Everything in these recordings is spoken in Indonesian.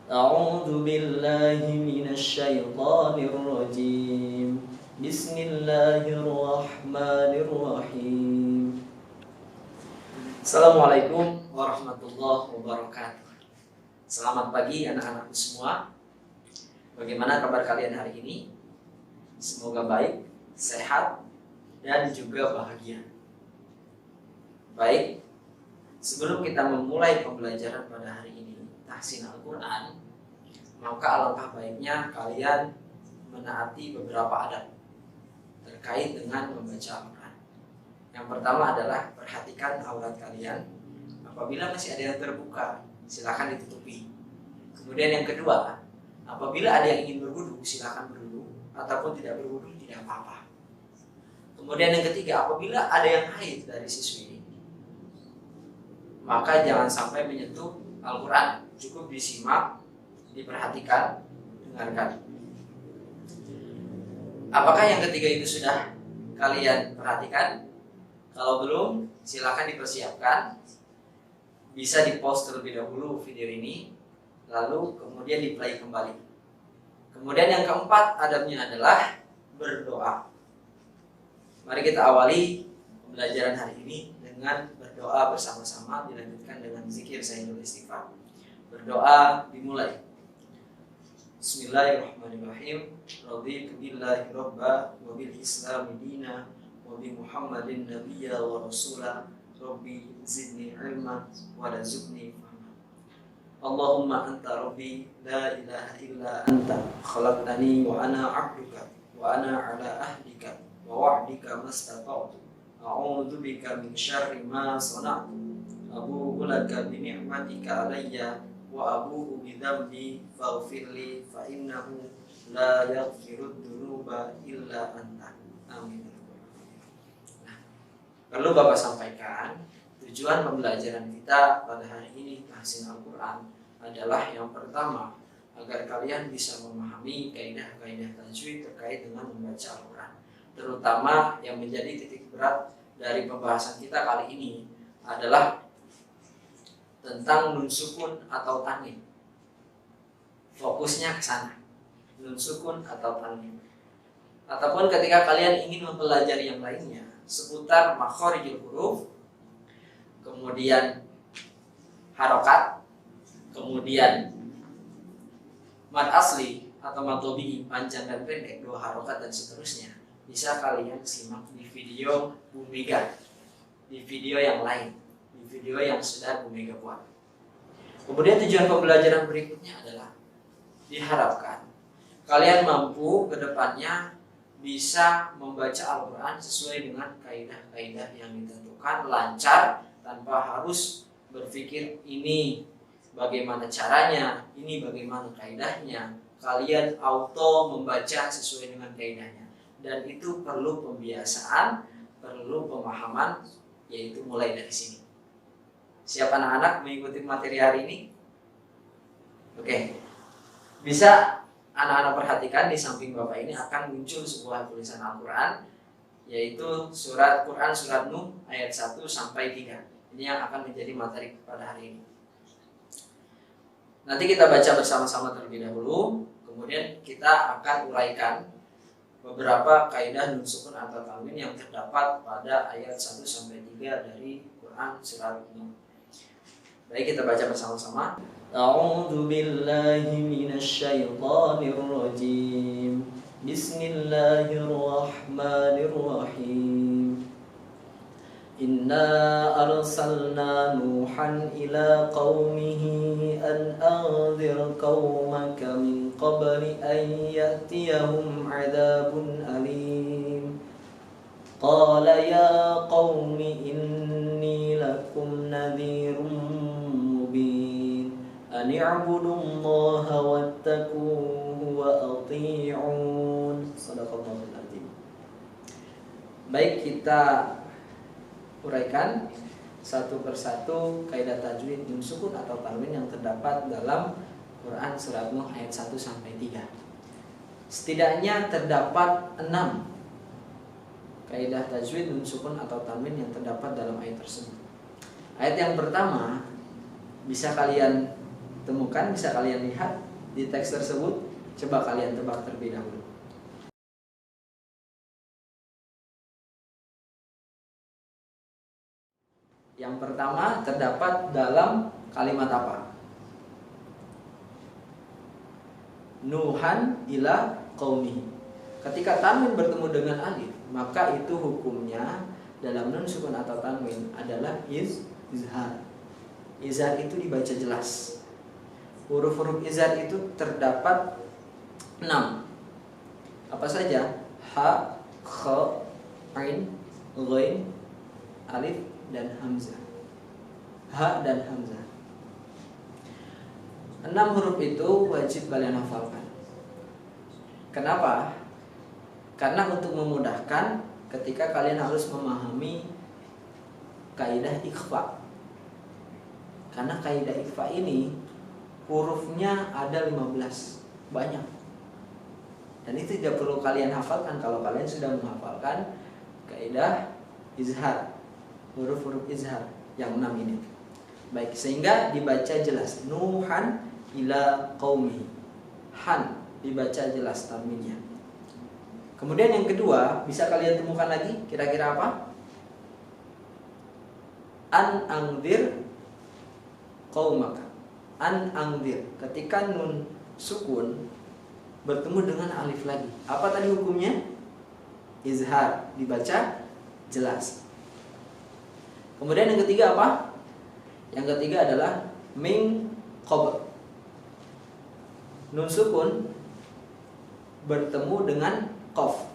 A'udzu billahi minasy syaithanir rajim. Bismillahirrahmanirrahim. Assalamualaikum warahmatullahi wabarakatuh. Selamat pagi anak-anakku semua. Bagaimana kabar kalian hari ini? Semoga baik, sehat, dan juga bahagia. Baik, sebelum kita memulai pembelajaran pada hari ini, tahsin Al-Quran, maka alangkah baiknya kalian menaati beberapa adab terkait dengan membaca Al-Quran. Yang pertama adalah perhatikan aurat kalian. Apabila masih ada yang terbuka, silakan ditutupi. Kemudian yang kedua, apabila ada yang ingin berwudu, silakan berwudu, ataupun tidak berwudu tidak apa-apa. Kemudian yang ketiga, apabila ada yang haid dari siswi, maka jangan sampai menyentuh Al-Quran. Cukup disimak, diperhatikan, dengarkan. Apakah yang ketiga itu sudah kalian perhatikan? Kalau belum, silakan dipersiapkan. Bisa di-pause terlebih dahulu video ini, lalu kemudian di-play kembali. Kemudian yang keempat adabnya adalah berdoa. Mari kita awali pembelajaran hari ini dengan berdoa bersama-sama, dilanjutkan dengan zikir Sayyidul Istighfar. Berdoa dimulai. Bismillahirrahmanirrahim. Raditu billahi rabba wa bil islami dina wa bi Muhammadin nabiyya wa rasula. Rabbi zidni ilma wa razukni fahma. Allahumma anta rabbi la ilaha illa anta khalaqtani wa ana 'abduka wa ana 'ala ahdika wa wa'dika mastata'tu. A'udzu bika min syarri ma sana'tu. Abu'u laka bi ni'matika 'alayya wa abu'u bi dzambi faghfirli fa innahu la yaghfirud dzunuba illa anta. Amin. Nah, perlu Bapak sampaikan, tujuan pembelajaran kita pada hari ini tahsin Al-Quran adalah yang pertama, agar kalian bisa memahami kaidah-kaidah tajwid terkait dengan membaca Al-Quran. Terutama yang menjadi titik berat dari pembahasan kita kali ini adalah tentang nun sukun atau tanwin. Fokusnya ke sana, nun sukun atau tanwin. Ataupun ketika kalian ingin mempelajari yang lainnya seputar makhorijul huruf, kemudian harokat, kemudian mad asli atau mad tabi'i, panjang dan pendek, dua harokat dan seterusnya, bisa kalian simak di video Bu Mega, di video yang lain, di video yang sudah Bu Mega buat. Kemudian tujuan pembelajaran berikutnya adalah diharapkan kalian mampu ke depannya bisa membaca Al-Quran sesuai dengan kaidah-kaidah yang ditentukan, lancar, tanpa harus berpikir ini bagaimana caranya, ini bagaimana kaidahnya. Kalian auto membaca sesuai dengan kaidahnya. Dan itu perlu pembiasaan, perlu pemahaman, yaitu mulai dari sini. Siap anak-anak mengikuti materi hari ini? Oke. Bisa anak-anak perhatikan di samping Bapak ini akan muncul sebuah tulisan Al-Quran, yaitu surat Quran surat Nuh ayat 1 sampai 3. Ini yang akan menjadi materi pada hari ini. Nanti kita baca bersama-sama terlebih dahulu, kemudian kita akan uraikan beberapa kaidah nun sukun atau tanwin yang terdapat pada ayat 1 sampai 3 dari Quran surat Nuh. Baik, kita baca bersama-sama. A'udzu billahi minasy syaithanir rajim. Bismillahirrahmanirrahim. Inna arsalna Nuhan ila qaumihi an anzir qaumaka min qabli an ya'tiyahum 'adzabun alim. Qala ya qaumi inni lakum nadhirum mubin. An i'budullaha wattaquhu wa athi'un. Shadaqallahul adzim. Baik, kita uraikan satu persatu kaidah tajwid nun sukun atau tanwin yang terdapat dalam Quran surat Nuh ayat 1 sampai 3. Setidaknya terdapat 6 kaidah tajwid nun sukun atau tanwin yang terdapat dalam ayat tersebut. Ayat yang pertama bisa kalian temukan, bisa kalian lihat di teks tersebut. Coba kalian tebak terlebih dahulu. Yang pertama terdapat dalam kalimat apa? Nuhan ila qaumihi. Ketika tanwin bertemu dengan alif, maka itu hukumnya dalam nun sukun atau tanwin adalah izhar. Izhar itu dibaca jelas. Huruf-huruf izhar itu terdapat 6. Apa saja? Ha, kha, ain, ghain, alif, dan hamzah. Ha dan hamzah. 6 huruf itu wajib kalian hafalkan. Kenapa? Karena untuk memudahkan ketika kalian harus memahami kaidah ikhfa. Karena kaidah ikhfa ini hurufnya ada 15, banyak. Dan itu tidak perlu kalian hafalkan kalau kalian sudah menghafalkan kaidah izhar, huruf-huruf izhar yang 6 ini. Baik, sehingga dibaca jelas Nuhan ila qaumi. Han dibaca jelas tanwinnya. Kemudian yang kedua, bisa kalian temukan lagi kira-kira apa? An angdir qaumaka. An angdir, ketika nun sukun bertemu dengan alif lagi, apa tadi hukumnya? Izhar, dibaca jelas. Kemudian yang ketiga apa? Yang ketiga adalah min qabl. Nun sukun bertemu dengan qaf.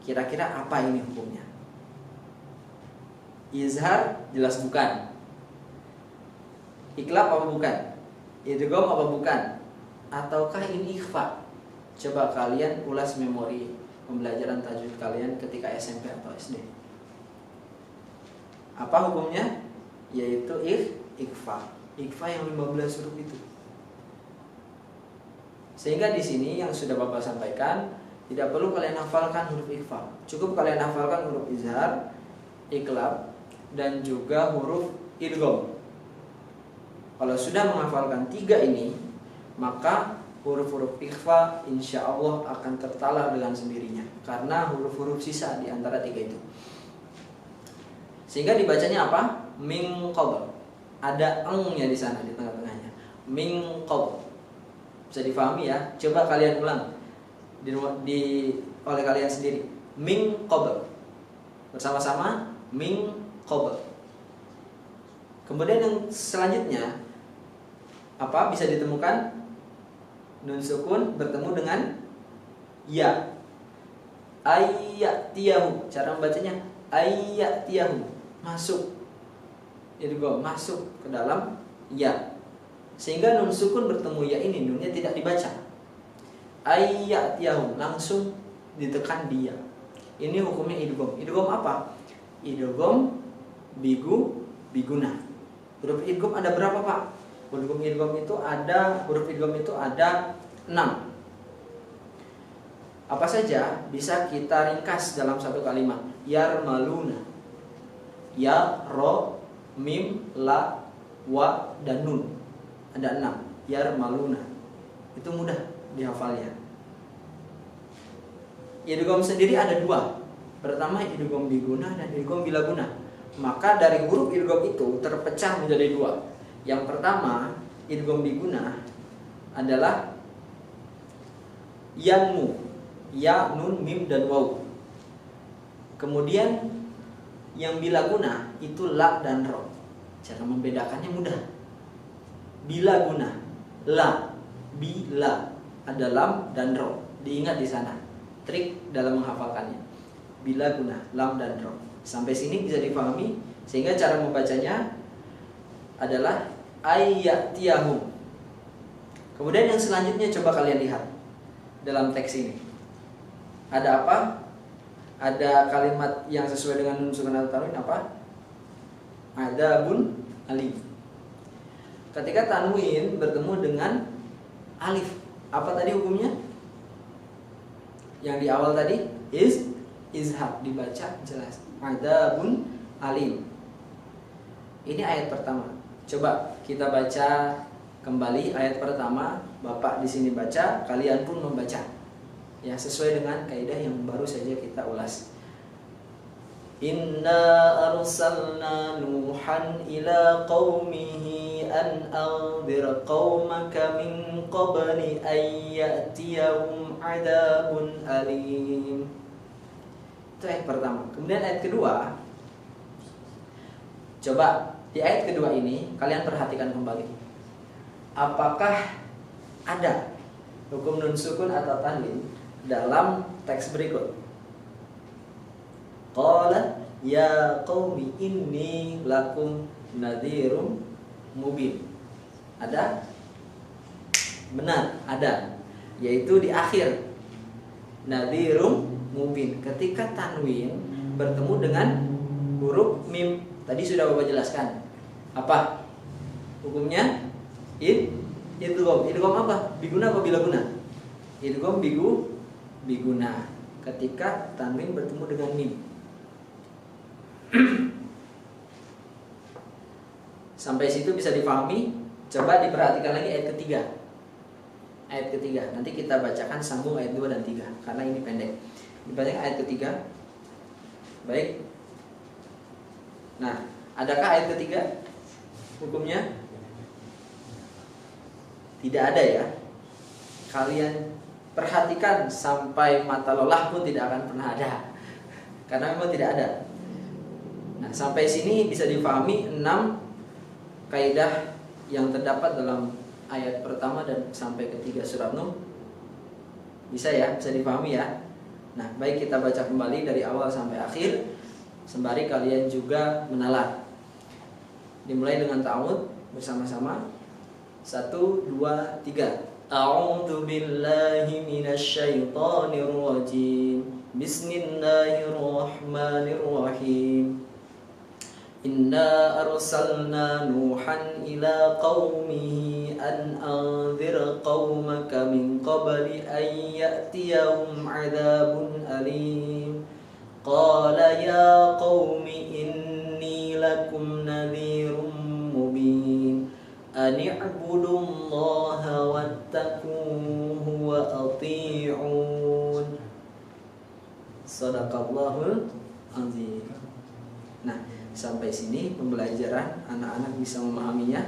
Kira-kira apa ini hukumnya? Izhar jelas bukan. Iklab apa bukan? Idgham apa bukan? Ataukah ini ikhfa? Coba kalian ulas memori pembelajaran tajwid kalian ketika SMP atau SD. Apa hukumnya? Yaitu ikhfa. Ikhfa yang 15 huruf itu. Sehingga di sini yang sudah Bapak sampaikan, tidak perlu kalian hafalkan huruf ikhfa. Cukup kalian hafalkan huruf izhar, iklab, dan juga huruf idgham. Kalau sudah menghafalkan 3 ini, maka huruf-huruf ikhfa insya Allah akan tertalar dengan sendirinya, karena huruf-huruf sisa di antara 3 itu. Sehingga dibacanya apa? Min qabl. Ada eng-nya di sana di tengah-tengahnya. Min qabl. Bisa difahami ya? Coba kalian ulang oleh kalian sendiri. Min qabl. Bersama-sama min qabl. Kemudian yang selanjutnya apa? Bisa ditemukan nun sukun bertemu dengan ya. Ayyatiyahu. Cara membacanya ayyatiyahu. Masuk. Jadi gue masuk ke dalam ya. Sehingga nun sukun bertemu ya ini, nunnya tidak dibaca. Ayyatiyahu, langsung ditekan dia. Ini hukumnya idgham. Idgham apa? Idgham biguna. Huruf idgham ada berapa, Pak? Huruf idgham itu ada 6. Apa saja? Bisa kita ringkas dalam satu kalimat. Yarmaluna. Ya, ro, mim, la, wa, dan nun. Ada 6. Yarmaluna. Itu mudah dihafalnya. Idgham sendiri ada 2. Pertama idgham biguna dan idgham bilaguna. Maka dari huruf idgham itu terpecah menjadi 2. Yang pertama, idgham biguna adalah yanmu, ya, nun, mim, dan waw. Kemudian yang bilaguna itu la dan ro. Cara membedakannya mudah. Bilaguna, la, bila, ada lam dan ro. Diingat di sana. Trik dalam menghafalkannya. Bilaguna, lam dan ro. Sampai sini bisa dipahami. Sehingga cara membacanya adalah ayyatiyahum. Kemudian yang selanjutnya coba kalian lihat dalam teks ini. Ada apa? Ada kalimat yang sesuai dengan nun sukun atau tanwin apa? Adzabun alim. Ketika tanwin bertemu dengan alif, apa tadi hukumnya? Yang di awal tadi izhar, dibaca jelas. Adzabun alim. Ini ayat pertama. Coba kita baca kembali ayat pertama, Bapak di sini baca, kalian pun membaca. Ya, sesuai dengan kaidah yang baru saja kita ulas. Inna arsalna Nuhan ila qaumihi an anzir qaumaka min qabli an ya'tiyahum adzabun alim. Itu ayat pertama. Kemudian ayat kedua, coba di ayat kedua ini kalian perhatikan kembali. Apakah ada hukum nun sukun atau tanwin dalam teks berikut? Qala ya qaumi inni lakum nadhirum mubin. Ada? Benar, ada. Yaitu di akhir nadhirum mubin. Ketika tanwin bertemu dengan huruf mim. Tadi sudah Bapak jelaskan. Apa hukumnya? Idgham. Idgham apa? Biguna apa bilaguna? Idgham biguna. Ketika tanwin bertemu dengan mim. Sampai situ bisa dipahami. Coba diperhatikan lagi ayat ketiga. Ayat ketiga. Nanti kita bacakan sambung ayat 2 dan 3 karena ini pendek. Dibacakan ayat ketiga. Baik. Nah, adakah ayat ketiga hukumnya? Tidak ada ya. Kalian perhatikan sampai mata lelah pun tidak akan pernah ada. Karena memang tidak ada. Nah, sampai sini bisa dipahami 6 kaidah yang terdapat dalam ayat pertama dan sampai ketiga surat Nuh. Bisa ya, bisa dipahami ya. Nah, baik kita baca kembali dari awal sampai akhir sembari kalian juga menalar. Dimulai dengan ta'awud bersama-sama. 1, 2, 3. A'udzu billahi minasyaitonir rajim. Bismillahirrahmanirrahim. Inna arsalna Nuhan ila qaumihi an anzir qaumaka min qabli an ya'tiyahum 'adzabun alim. Qala ya qaumi inni lakum nadhirum mubin. An i'budullaha wattaquhu wa athi'un. Shadaqallahul azim. Nah, sampai sini pembelajaran anak-anak bisa memahaminya.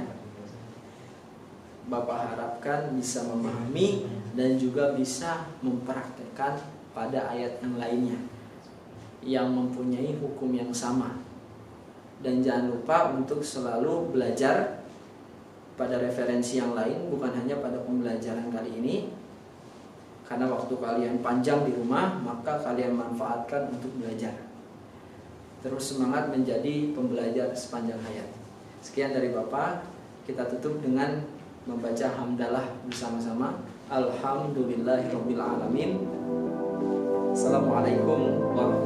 Bapak harapkan bisa memahami dan juga bisa mempraktekkan pada ayat yang lainnya yang mempunyai hukum yang sama. Dan jangan lupa untuk selalu belajar pada referensi yang lain, bukan hanya pada pembelajaran kali ini. Karena waktu kalian panjang di rumah, maka kalian manfaatkan untuk belajar. Terus semangat menjadi pembelajar sepanjang hayat. Sekian dari Bapak. Kita tutup dengan membaca hamdalah bersama-sama. Alhamdulillahirabbil alamin. Assalamualaikum warahmatullahi wabarakatuh.